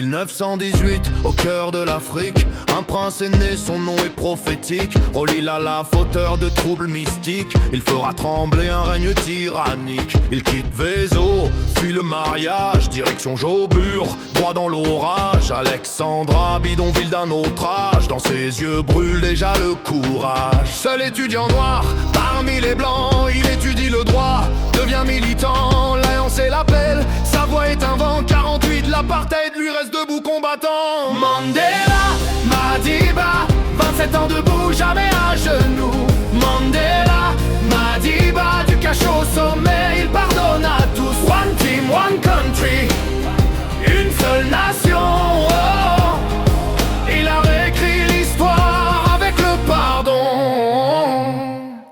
1918, au cœur de l'Afrique, un prince est né, son nom est prophétique. Relie la fauteur de troubles mystiques, il fera trembler un règne tyrannique. Il quitte Veso, fuit le mariage, direction Jobur, droit dans l'orage. Alexandra, bidonville d'un autre âge, dans ses yeux brûle déjà le courage. Seul étudiant noir, parmi les blancs, il étudie le droit, devient militant, l'alliance et l'appel, sa voix est un vent. 48, l'apartheid lui reste debout combattant. Mandela, Madiba, 27 ans debout, jamais à genoux. Mandela, Madiba, du cachot au sommet, il pardonne à tous. One team, one country, une seule nation. Oh, il a réécrit l'histoire avec le pardon.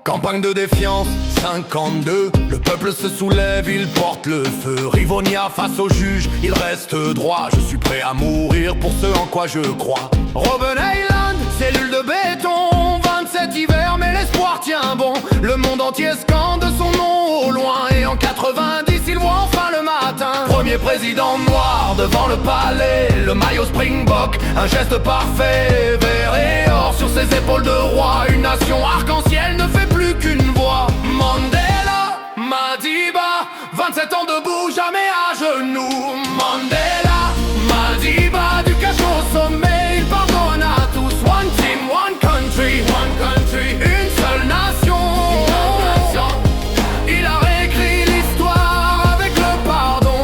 Campagne de défiance, 52, le peuple se soulève, il porte le feu. Rivonia face au juge, il reste droit. Je suis prêt à mourir pour ce en quoi je crois. Robben Island, cellule de béton, 27 hivers mais l'espoir tient bon. Le monde entier scande son nom au loin, et en 90 il voit enfin le matin. Premier président noir devant le palais, le maillot Springbok, un geste parfait. Vert et or sur ses épaules de roi, une nation arc-en-ciel ne fait plus qu'une voix. Mandela, Madiba, 27 ans debout, jamais à genoux. Mandela, Madiba, du cachot au sommet, il pardonne à tous. One team, one country, une seule nation. Il a réécrit l'histoire avec le pardon.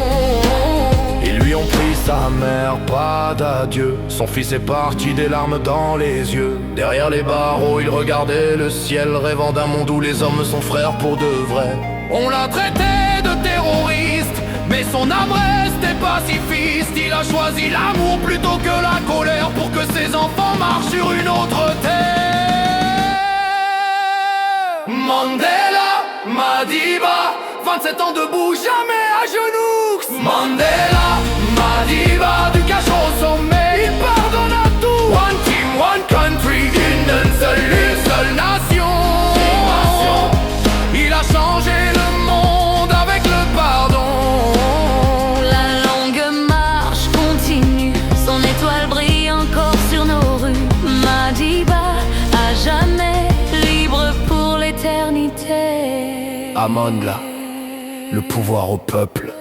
Ils lui ont pris sa mère, pas d'adieu. Son fils est parti, des larmes dans les yeux. Derrière les barreaux, il regardait le ciel, rêvant d'un monde où les hommes sont frères pour de vrai. On l'a traité de terroriste, mais son âme restait pacifiste. Il a choisi l'amour plutôt que la colère, pour que ses enfants marchent sur une autre terre. Mandela, Madiba, 27 ans debout, jamais à genoux. Mandela, Madiba, du cachot au sommet, il pardonne à tout. One team, one country, une seule nation. Il a changé le monde avec le pardon. La longue marche continue, son étoile brille encore sur nos rues. Madiba, à jamais, libre pour l'éternité. Amon là, le pouvoir au peuple.